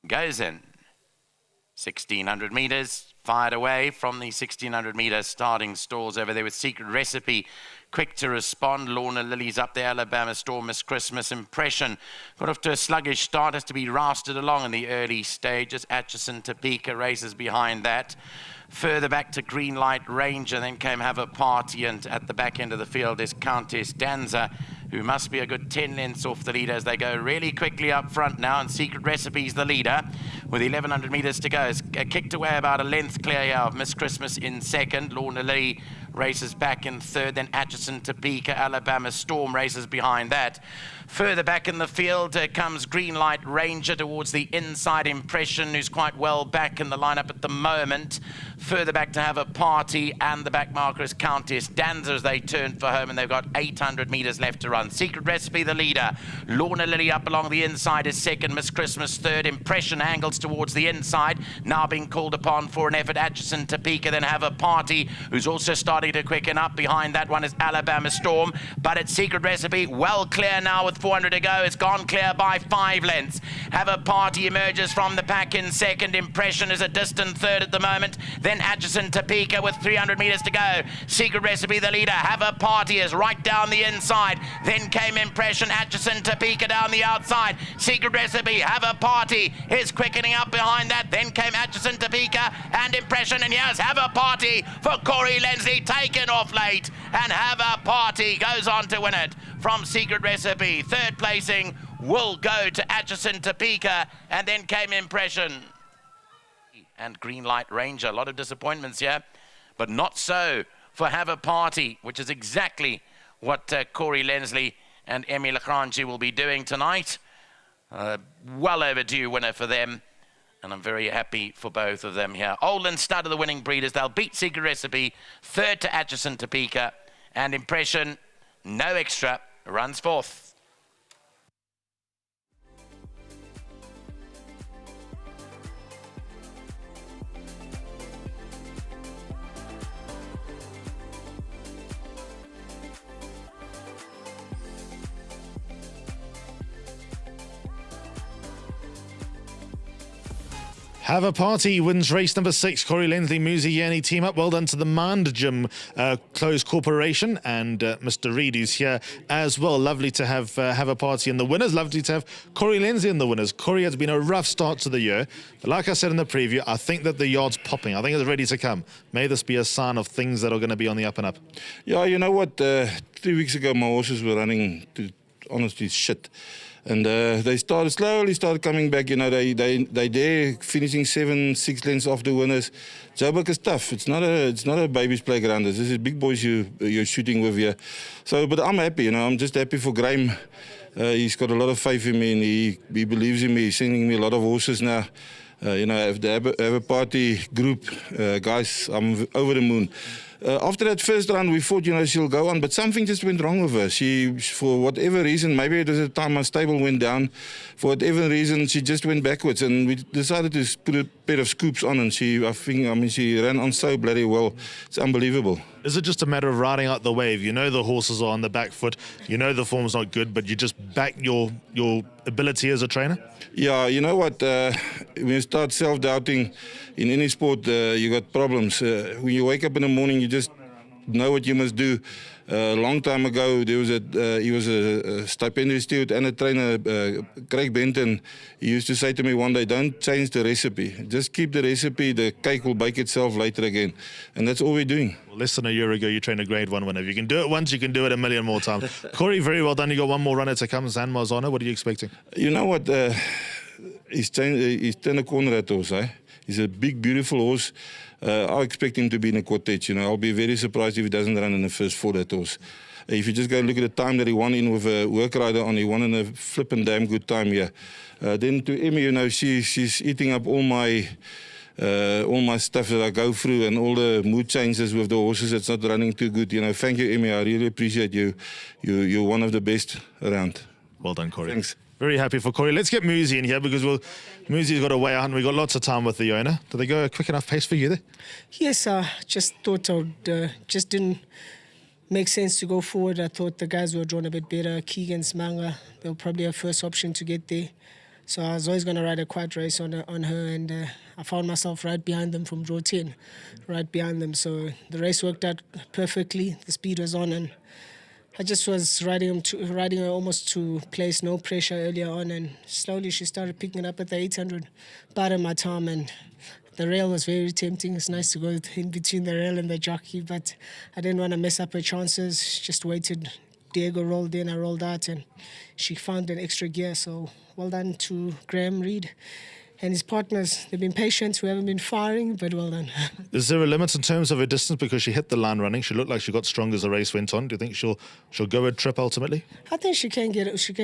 goes in. 1,600 metres, fired away from the 1,600 metre starting stalls over there with Secret Recipe. Quick to respond. Lorna Lily's up there. Alabama Storm, Miss Christmas Impression. Got off to a sluggish start, has to be rousted along in the early stages. Atchison Topeka races behind that. Further back to Green Light Ranger, then came Have a Party, and at the back end of the field is Countess Danza, who must be a good 10 lengths off the leader as they go really quickly up front now, and Secret Recipe's the leader with 1,100 metres to go. It's kicked away about a length clear here of Miss Christmas in second. Lorna Lee races back in third, then Atchison Topeka, Alabama Storm races behind that. Further back in the field comes Green Light Ranger towards the inside Impression, who's quite well back in the lineup at the moment. Further back to Have a Party, and the back marker is Countess Danza as they turn for home, and they've got 800 metres left to run. Secret Recipe the leader. Lorna Lily up along the inside is second. Miss Christmas third. Impression angles towards the inside, now being called upon for an effort. Atchison Topeka, then Have a Party, who's also starting to quicken up. Behind that one is Alabama Storm, but it's Secret Recipe well clear now with 400 to go. It's gone clear by 5 lengths. Have a Party emerges from the pack in second. Impression is a distant third at the moment. Then Atchison Topeka with 300 metres to go. Secret Recipe the leader. Have a Party is right down the inside. Then came Impression. Atchison Topeka down the outside. Secret Recipe, Have a Party is quickening up behind that. Then came Atchison Topeka and Impression, and here's Have a Party for Corey Lensley, taken off late, and Have a Party goes on to win it from Secret Recipe. Third placing will go to Atchison Topeka, and then came Impression and Green Light Ranger. A lot of disappointments here, but not so for Have a Party, which is exactly what Corey Lensley and Emmy Lagrange will be doing tonight. Well overdue winner for them, and I'm very happy for both of them here. Olin Stud of the winning breeders. They'll beat Secret Recipe. Third to Atchison Topeka, and Impression, no extra, runs fourth. Have a Party wins race number 6. Corey Lensley, Muzi Yanni team up. Well done to the Mand Gym Close Corporation and Mr. Reid, who's here as well. Lovely to have a Party in the winners. Lovely to have Corey Lensley in the winners. Corey has been a rough start to the year. But like I said in the preview, I think that the yard's popping. I think it's ready to come. May this be a sign of things that are going to be on the up and up. Yeah, you know what? 3 weeks ago, my horses were running to honestly shit. And they slowly started coming back. You know, they there finishing 6 lengths off the winners. Joburg is tough. It's not a baby's playground. This is big boys you're shooting with here. So, but I'm happy. You know, I'm just happy for Graham. He's got a lot of faith in me, and he believes in me. He's sending me a lot of horses now. You know, if they have a party group, guys, I'm over the moon. After that first round, we thought, you know, she'll go on, but something just went wrong with her. She, for whatever reason, maybe it was the time my stable went down. For whatever reason, she just went backwards, and we decided to put a pair of scoops on, and she ran on so bloody well. It's unbelievable. Is it just a matter of riding out the wave? You know the horses are on the back foot. You know the form's not good, but you just back your ability as a trainer? Yeah, you know what? When you start self-doubting in any sport, you got problems. When you wake up in the morning, you just know what you must do. A long time ago, there was he was a stipendiary steward and a trainer, Craig Benton. He used to say to me one day, don't change the recipe. Just keep the recipe, the cake will bake itself later again. And that's all we're doing. Well, less than a year ago, you trained a grade 1 winner. If you can do it once, you can do it a million more times. Corey, very well done. You got one more runner to come, Zan Marzano. What are you expecting? You know what? He's turned a corner, that horse, eh? He's a big, beautiful horse. I expect him to be in a quartet. You know, I'll be very surprised if he doesn't run in the first 4, that horse. If you just go look at the time that he won in with a work rider on, he won in a flippin' damn good time here. Then to Emmy, you know, she's eating up all my stuff that I go through and all the mood changes with the horses that's not running too good. You know, thank you, Emmy. I really appreciate you. You're one of the best around. Well done, Corey. Thanks. Very happy for Corey. Let's get Muzi in here because Muzi's got a way out and we've got lots of time with the owner. Did they go a quick enough pace for you there? Yes, I just thought I would, just didn't make sense to go forward. I thought the guys were drawn a bit better. Keegan's Manga, they were probably a first option to get there. So I was always going to ride a quiet race on her, and I found myself right behind them from draw 10, right behind them. So the race worked out perfectly. The speed was on, and I just was riding her almost to place, no pressure earlier on, and slowly she started picking it up at the 800 part of my time, and the rail was very tempting. It's nice to go in between the rail and the jockey, but I didn't want to mess up her chances. Just waited. Diego rolled in, I rolled out, and she found an extra gear. So well done to Graham Reid and his partners. They've been patient. We haven't been firing, but well done. Is there a limit in terms of her distance? Because she hit the line running. She looked like she got strong as the race went on. Do you think she'll go a trip ultimately? I think she can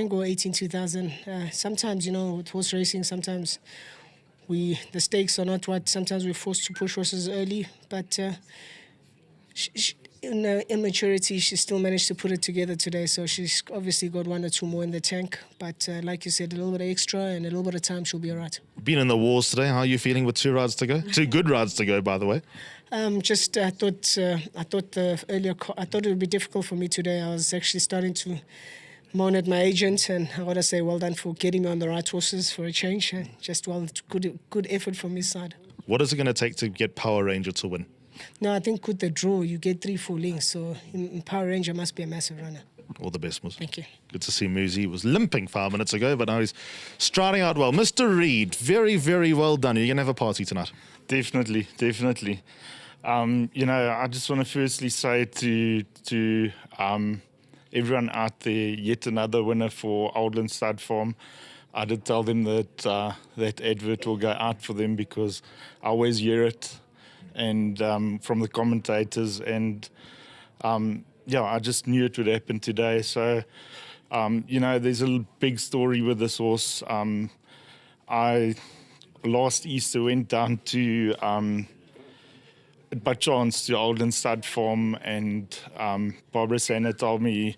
go 18,000. Sometimes, with horse racing, sometimes the stakes are not what. Sometimes we're forced to push horses early, but in immaturity, she still managed to put it together today. So she's obviously got 1 or 2 more in the tank. But like you said, a little bit of extra and a little bit of time, she'll be all right. Been in the wars today. How are you feeling with 2 rides to go? 2 good rides to go, by the way. I thought it would be difficult for me today. I was actually starting to moan at my agent, and I got to say well done for getting me on the right horses for a change. Good effort from his side. What is it going to take to get Power Ranger to win? No, I think with the draw, you get 3-4 links. So in Power Ranger must be a massive runner. All the best, Mus. Thank you. Good to see Muzi. He was limping 5 minutes ago, but now he's striding out well. Mr. Reid, very, very well done. Are you going to have a party tonight? Definitely. I just want to firstly say to everyone out there, yet another winner for Oldland Stud Farm. I did tell them that that advert will go out for them because I always hear it and from the commentators, and I just knew it would happen today. So there's a big story with this horse. I last Easter went down to by chance to Oldland Stud Farm, and Barbara Senna told me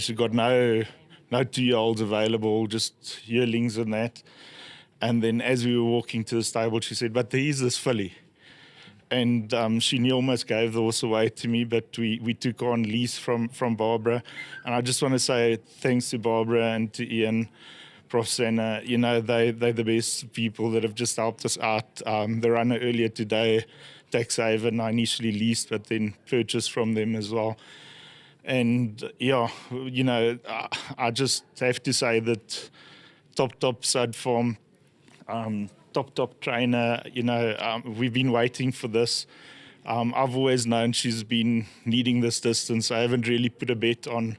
she got no 2-year-olds available, just yearlings and that. And then as we were walking to the stable, she said, but there is this filly. And she almost gave the horse away to me, but we took on lease from Barbara. And I just want to say thanks to Barbara and to Ian, Prof. Senna. They're the best people that have just helped us out. The runner earlier today, Taxhaven, I initially leased, but then purchased from them as well. And I just have to say that top stud form, top trainer, we've been waiting for this. I've always known she's been needing this distance. I haven't really put a bet on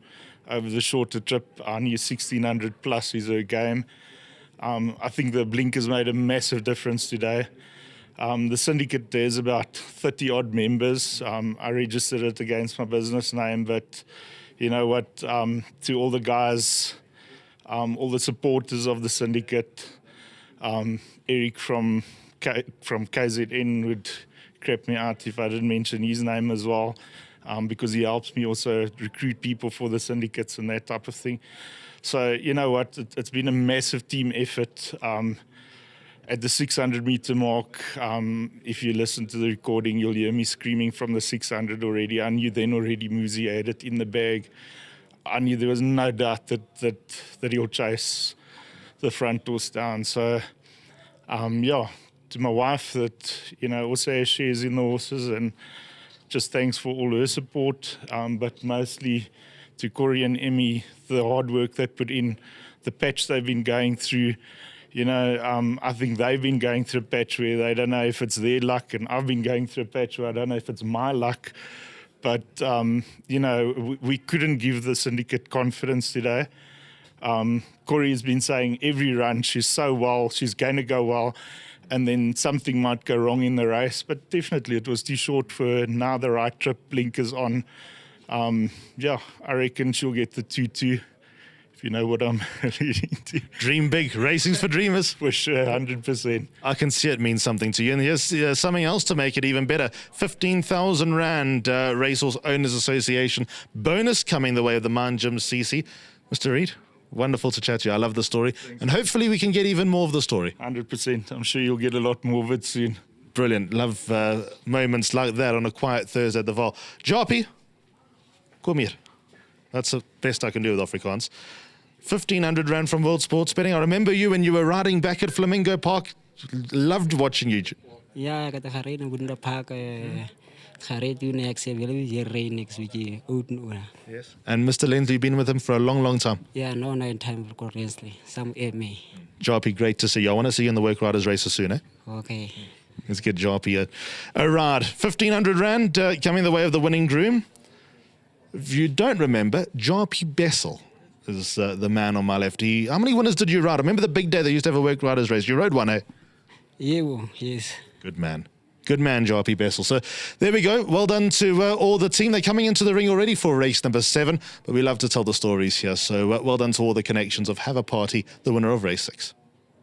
over the shorter trip. I knew 1600 plus is her game. I think the blinkers made a massive difference today. The syndicate, there's about 30 odd members. I registered it against my business name, but you know what, to all the guys, all the supporters of the syndicate, Eric from KZN would crap me out if I didn't mention his name as well, because he helps me also recruit people for the syndicates and that type of thing. So you know what, it's been a massive team effort. At the 600-meter mark, if you listen to the recording, you'll hear me screaming from the 600 already. I knew then already Muzi had it in the bag. I knew there was no doubt that he'll chase the front doors down. So, to my wife that, also has shares in the horses, and just thanks for all her support, but mostly to Corey and Emmy, the hard work they put in, the patch they've been going through. I think they've been going through a patch where they don't know if it's their luck, and I've been going through a patch where I don't know if it's my luck. But, we couldn't give the syndicate confidence today. Corey has been saying every run she's so well, she's going to go well, and then something might go wrong in the race. But definitely it was too short for her. Now the right trip, blinkers on. I reckon she'll get the 2-2. If you know what I'm alluding to. Dream big. Racing's for dreamers. For sure, 100%. I can see it means something to you. And here's something else to make it even better. 15,000 Rand Racehorse Owners Association bonus coming the way of the Man Jim CC. Mr. Reid, wonderful to chat to you. I love the story. Thanks. And hopefully we can get even more of the story. 100%. I'm sure you'll get a lot more of it soon. Brilliant. Love moments like that on a quiet Thursday at the VAAL. Jaapie, kom hier. That's the best I can do with Afrikaans. 1,500 Rand from World Sports Betting. I remember you when you were riding back at Flamingo Park. Loved watching you. Ja, kata kare na gunda park kare tu next rain next week out no. Yes. And Mr. Lindley, you've been with him for a long, long time. Yeah, no in time currently. Some me. Jarpie, great to see you. I want to see you in the Work Riders races soon, eh? Okay. Let's get Jarpie a ride. 1,500 Rand coming the way of the winning groom. If you don't remember, Jarpie Bessel is the man on my left. How many winners did you ride? I remember the big day they used to have a Work Riders race. You rode one, eh? Yeah, yes. Good man. Good man, Jarpie Bessel. So there we go. Well done to all the team. They're coming into the ring already for race number 7, but we love to tell the stories here. So well done to all the connections of Have a Party, the winner of race 6.